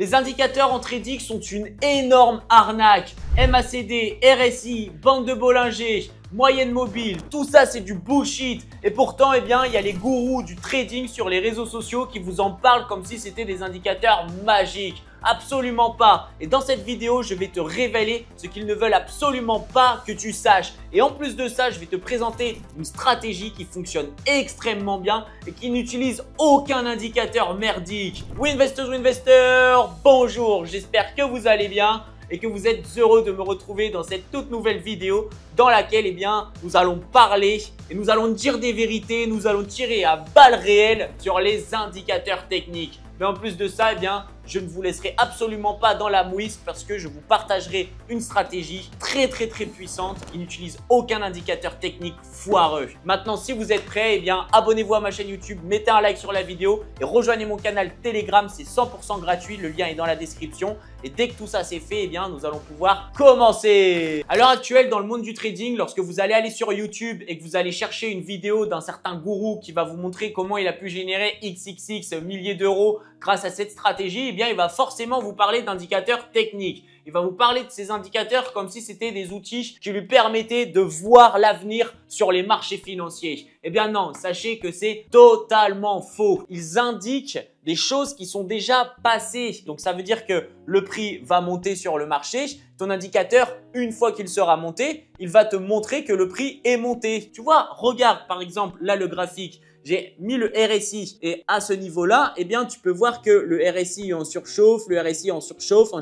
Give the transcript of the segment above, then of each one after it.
Les indicateurs en trading sont une énorme arnaque. MACD, RSI, banque de Bollinger, moyenne mobile, tout ça c'est du bullshit. Et pourtant, il y a les gourous du trading sur les réseaux sociaux qui vous en parlent comme si c'était des indicateurs magiques. Absolument pas. Et dans cette vidéo, je vais te révéler ce qu'ils ne veulent absolument pas que tu saches. Et en plus de ça, je vais te présenter une stratégie qui fonctionne extrêmement bien et qui n'utilise aucun indicateur merdique. Oui, investors, bonjour. J'espère que vous allez bien et que vous êtes heureux de me retrouver dans cette toute nouvelle vidéo dans laquelle nous allons parler et nous allons dire des vérités, nous allons tirer à balles réelles sur les indicateurs techniques. Mais en plus de ça, je ne vous laisserai absolument pas dans la mouise parce que je vous partagerai une stratégie très puissante qui n'utilise aucun indicateur technique foireux. Maintenant, si vous êtes prêts, abonnez-vous à ma chaîne YouTube, mettez un like sur la vidéo et rejoignez mon canal Telegram, c'est 100% gratuit, le lien est dans la description. Et dès que tout ça c'est fait, nous allons pouvoir commencer. À l'heure actuelle, dans le monde du trading, lorsque vous allez aller sur YouTube et que vous allez chercher une vidéo d'un certain gourou qui va vous montrer comment il a pu générer XXX milliers d'euros grâce à cette stratégie, il va forcément vous parler d'indicateurs techniques. Il va vous parler de ces indicateurs comme si c'était des outils qui lui permettaient de voir l'avenir sur les marchés financiers. Non, sachez que c'est totalement faux. Ils indiquent des choses qui sont déjà passées. Donc, ça veut dire que le prix va monter sur le marché. Ton indicateur, une fois qu'il sera monté, il va te montrer que le prix est monté. Tu vois, regarde par exemple là le graphique. J'ai mis le RSI et à ce niveau-là, tu peux voir que le RSI est en surchauffe, le RSI est en surchauffe, en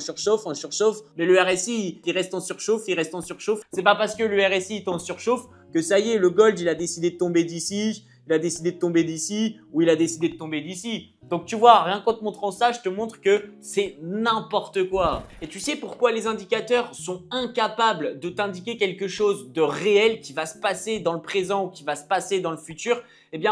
surchauffe. Mais le RSI, il reste en surchauffe, il reste en surchauffe. C'est pas parce que le RSI est en surchauffe que ça y est, le gold, il a décidé de tomber d'ici, il a décidé de tomber d'ici ou il a décidé de tomber d'ici. Donc tu vois, rien qu'en te montrant ça, je te montre que c'est n'importe quoi. Et tu sais pourquoi les indicateurs sont incapables de t'indiquer quelque chose de réel qui va se passer dans le présent ou qui va se passer dans le futur?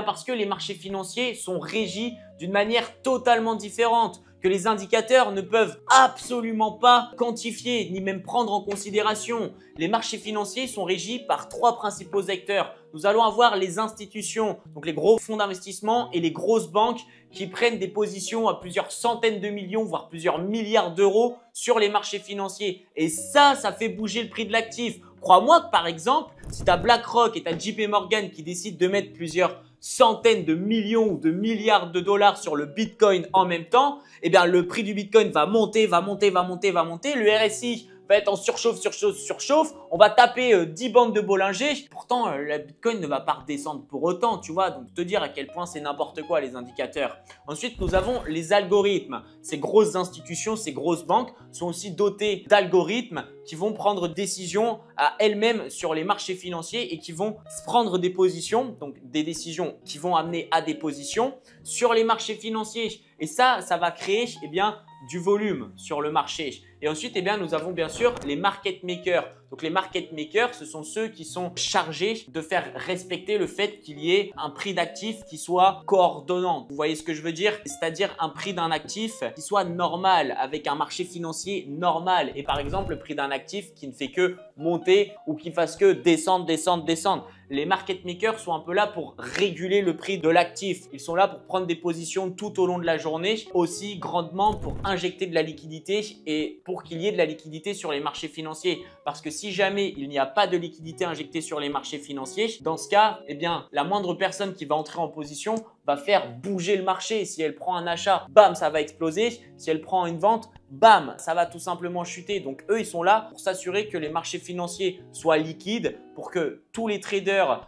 Parce que les marchés financiers sont régis d'une manière totalement différente, que les indicateurs ne peuvent absolument pas quantifier ni même prendre en considération. Les marchés financiers sont régis par trois principaux acteurs. Nous allons avoir les institutions, donc les gros fonds d'investissement et les grosses banques qui prennent des positions à plusieurs centaines de millions, voire plusieurs milliards d'euros sur les marchés financiers. Et ça fait bouger le prix de l'actif. Crois-moi que par exemple, si tu as BlackRock et tu as JP Morgan qui décident de mettre plusieurs centaines de millions ou de milliards de dollars sur le Bitcoin en même temps, le prix du Bitcoin va monter. Le RSI va être en surchauffe. On va taper 10 bandes de Bollinger. Pourtant, la Bitcoin ne va pas redescendre pour autant, tu vois. Donc, te dire à quel point c'est n'importe quoi les indicateurs. Ensuite, nous avons les algorithmes. Ces grosses institutions, ces grosses banques sont aussi dotées d'algorithmes qui vont prendre des décisions à elles-mêmes sur les marchés financiers et qui vont prendre des positions, donc des décisions qui vont amener à des positions sur les marchés financiers. Et ça va créer du volume sur le marché. Et ensuite, nous avons bien sûr les market makers. Donc, les market makers, ce sont ceux qui sont chargés de faire respecter le fait qu'il y ait un prix d'actif qui soit coordonnant. Vous voyez ce que je veux dire? C'est-à-dire un prix d'un actif qui soit normal, avec un marché financier normal. Et par exemple, le prix d'un actif qui ne fait que monter ou qui fasse que descendre. Les market makers sont un peu là pour réguler le prix de l'actif. Ils sont là pour prendre des positions tout au long de la journée, aussi grandement pour injecter de la liquidité et pour qu'il y ait de la liquidité sur les marchés financiers. Parce que si jamais il n'y a pas de liquidité injectée sur les marchés financiers, dans ce cas, la moindre personne qui va entrer en position va faire bouger le marché. Si elle prend un achat, bam, ça va exploser. Si elle prend une vente, bam, ça va tout simplement chuter. Donc, eux, ils sont là pour s'assurer que les marchés financiers soient liquides, pour que tous les traders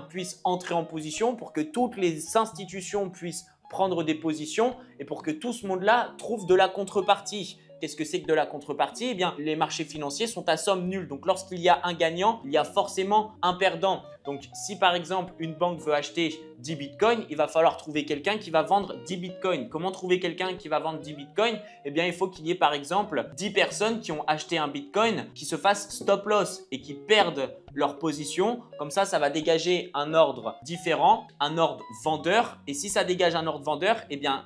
puissent entrer en position, pour que toutes les institutions puissent prendre des positions et pour que tout ce monde-là trouve de la contrepartie. Qu'est-ce que c'est que de la contrepartie? Les marchés financiers sont à somme nulle. Donc, lorsqu'il y a un gagnant, il y a forcément un perdant. Donc, si par exemple, une banque veut acheter 10 bitcoins, il va falloir trouver quelqu'un qui va vendre 10 bitcoins. Comment trouver quelqu'un qui va vendre 10 bitcoins? Il faut qu'il y ait par exemple 10 personnes qui ont acheté un bitcoin qui se fassent stop loss et qui perdent leur position. Comme ça va dégager un ordre différent, un ordre vendeur. Et si ça dégage un ordre vendeur,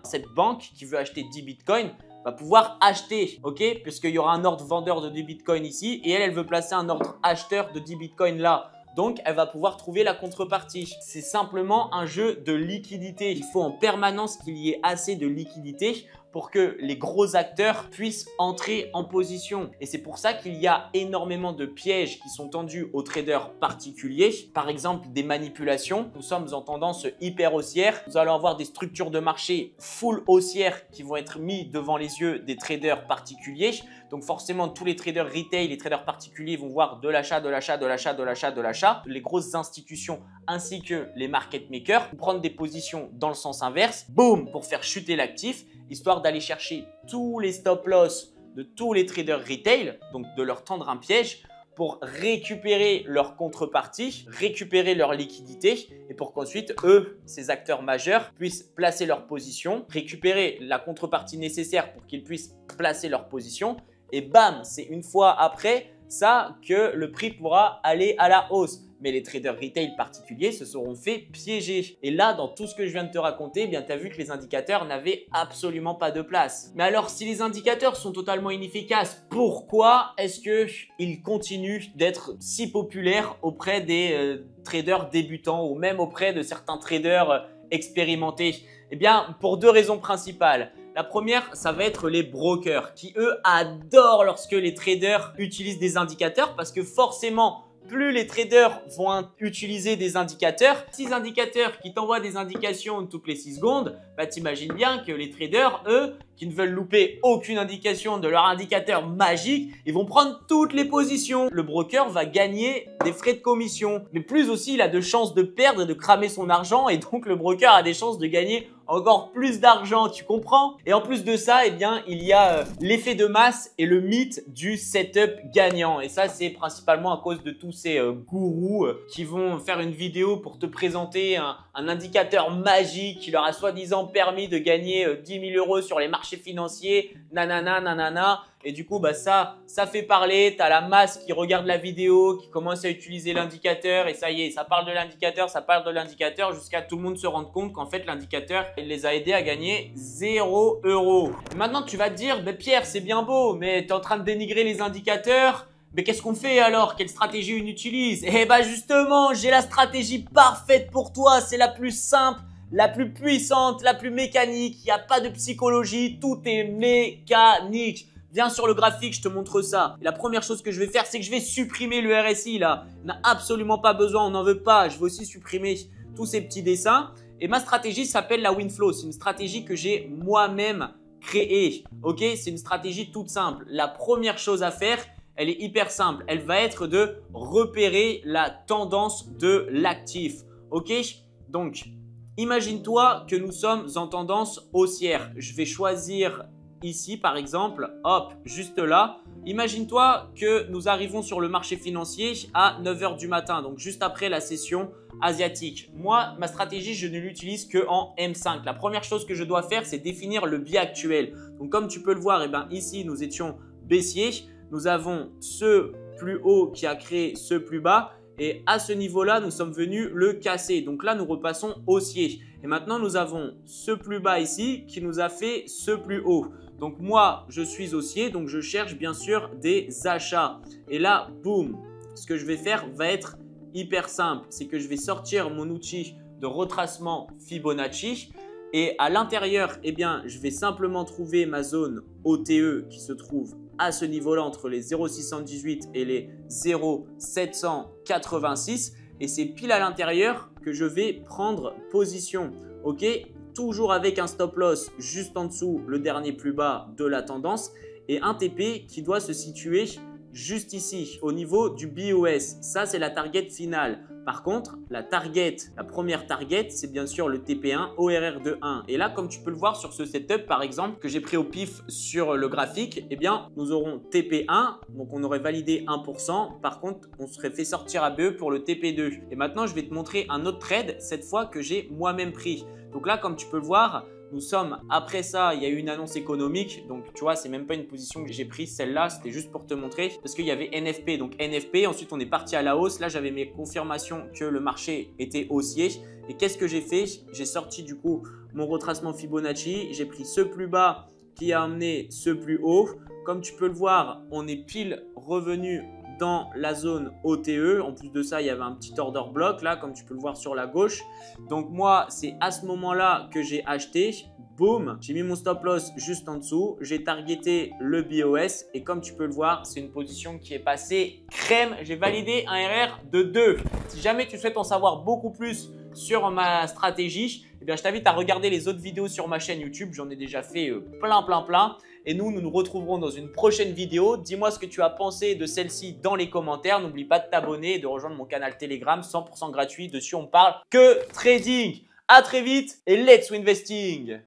cette banque qui veut acheter 10 bitcoins va pouvoir acheter, ok? Puisqu'il y aura un ordre vendeur de 10 bitcoins ici et elle veut placer un ordre acheteur de 10 bitcoins là. Donc, elle va pouvoir trouver la contrepartie. C'est simplement un jeu de liquidité. Il faut en permanence qu'il y ait assez de liquidité pour que les gros acteurs puissent entrer en position. Et c'est pour ça qu'il y a énormément de pièges qui sont tendus aux traders particuliers. Par exemple, des manipulations. Nous sommes en tendance hyper haussière. Nous allons avoir des structures de marché full haussières qui vont être mis devant les yeux des traders particuliers. Donc forcément, tous les traders retail, les traders particuliers vont voir de l'achat, de l'achat, de l'achat, de l'achat, de l'achat. Les grosses institutions ainsi que les market makers vont prendre des positions dans le sens inverse, boum, pour faire chuter l'actif, histoire d'aller chercher tous les stop loss de tous les traders retail, donc de leur tendre un piège pour récupérer leur contrepartie, récupérer leur liquidité et pour qu'ensuite, eux, ces acteurs majeurs, puissent placer leur position, récupérer la contrepartie nécessaire pour qu'ils puissent placer leur position et bam, c'est une fois après ça que le prix pourra aller à la hausse. Mais les traders retail particuliers se seront fait piéger. Et là, dans tout ce que je viens de te raconter, eh bien, tu as vu que les indicateurs n'avaient absolument pas de place. Mais alors, si les indicateurs sont totalement inefficaces, pourquoi est-ce qu'ils continuent d'être si populaires auprès des traders débutants ou même auprès de certains traders expérimentés? Eh bien, pour deux raisons principales. La première, ça va être les brokers qui, eux, adorent lorsque les traders utilisent des indicateurs parce que forcément, plus les traders vont utiliser des indicateurs, 6 indicateurs qui t'envoient des indications toutes les 6 secondes, bah t'imagines bien que les traders, eux, qui ne veulent louper aucune indication de leur indicateur magique, ils vont prendre toutes les positions. Le broker va gagner des frais de commission, mais plus aussi il a de chances de perdre et de cramer son argent et donc le broker a des chances de gagner encore plus d'argent, tu comprends? Et en plus de ça, eh bien, il y a l'effet de masse et le mythe du setup gagnant. Et ça, c'est principalement à cause de tous ces gourous qui vont faire une vidéo pour te présenter un indicateur magique qui leur a soi-disant permis de gagner 10 000 € sur les marchés financiers, nanana, nanana. Et du coup, bah ça fait parler. Tu as la masse qui regarde la vidéo, qui commence à utiliser l'indicateur et ça y est, ça parle de l'indicateur jusqu'à tout le monde se rendre compte qu'en fait, l'indicateur, il les a aidés à gagner 0 €. Maintenant, tu vas te dire, bah, Pierre, c'est bien beau, mais tu es en train de dénigrer les indicateurs. Mais qu'est-ce qu'on fait alors? Quelle stratégie on utilise? Eh bah justement, j'ai la stratégie parfaite pour toi. C'est la plus simple, la plus puissante, la plus mécanique. Il n'y a pas de psychologie, tout est mécanique. Viens sur le graphique, je te montre ça. Et la première chose que je vais faire, c'est que je vais supprimer le RSI là. On n'a absolument pas besoin, on n'en veut pas. Je vais aussi supprimer tous ces petits dessins. Et ma stratégie s'appelle la Winflow. C'est une stratégie que j'ai moi-même créée. Ok, c'est une stratégie toute simple. La première chose à faire, elle est hyper simple. Elle va être de repérer la tendance de l'actif. Ok, donc imagine-toi que nous sommes en tendance haussière. Je vais choisir ici par exemple, hop, juste là. Imagine-toi que nous arrivons sur le marché financier à 9 h du matin, donc juste après la session asiatique. Moi, ma stratégie, je ne l'utilise qu'en M5. La première chose que je dois faire, c'est définir le biais actuel. Donc comme tu peux le voir, eh ben, ici, nous étions baissiers. Nous avons ce plus haut qui a créé ce plus bas. Et à ce niveau-là, nous sommes venus le casser. Donc là, nous repassons haussier. Et maintenant, nous avons ce plus bas ici qui nous a fait ce plus haut. Donc moi, je suis haussier, donc je cherche bien sûr des achats. Et là, boum, ce que je vais faire va être hyper simple. C'est que je vais sortir mon outil de retracement Fibonacci. Et à l'intérieur, eh bien, je vais simplement trouver ma zone OTE qui se trouve à ce niveau-là entre les 0,618 et les 0,786. Et c'est pile à l'intérieur que je vais prendre position. Ok, toujours avec un stop loss juste en dessous, le dernier plus bas de la tendance et un TP qui doit se situer juste ici au niveau du BOS. Ça, c'est la target finale. Par contre, la première target, c'est bien sûr le TP1 ORR de 1. Et là, comme tu peux le voir sur ce setup, par exemple, que j'ai pris au pif sur le graphique, eh bien, nous aurons TP1, donc on aurait validé 1%. Par contre, on serait fait sortir à BE pour le TP2. Et maintenant, je vais te montrer un autre trade, cette fois que j'ai moi-même pris. Donc là, comme tu peux le voir, nous sommes, après ça, il y a eu une annonce économique. Donc, tu vois, c'est même pas une position que j'ai prise, celle-là. C'était juste pour te montrer parce qu'il y avait NFP. Donc, NFP, ensuite, on est parti à la hausse. Là, j'avais mes confirmations que le marché était haussier. Et qu'est-ce que j'ai fait? J'ai sorti du coup mon retracement Fibonacci. J'ai pris ce plus bas qui a amené ce plus haut. Comme tu peux le voir, on est pile revenu dans la zone OTE. En plus de ça, il y avait un petit order block là, comme tu peux le voir sur la gauche. Donc moi, c'est à ce moment-là que j'ai acheté. Boum, j'ai mis mon stop loss juste en dessous. J'ai targeté le BOS et comme tu peux le voir, c'est une position qui est passée crème. J'ai validé un RR de 2. Si jamais tu souhaites en savoir beaucoup plus sur ma stratégie, eh bien, je t'invite à regarder les autres vidéos sur ma chaîne YouTube. J'en ai déjà fait plein. Et nous nous retrouverons dans une prochaine vidéo. Dis-moi ce que tu as pensé de celle-ci dans les commentaires. N'oublie pas de t'abonner et de rejoindre mon canal Telegram 100% gratuit. Dessus, on parle que trading. À très vite et let's investing!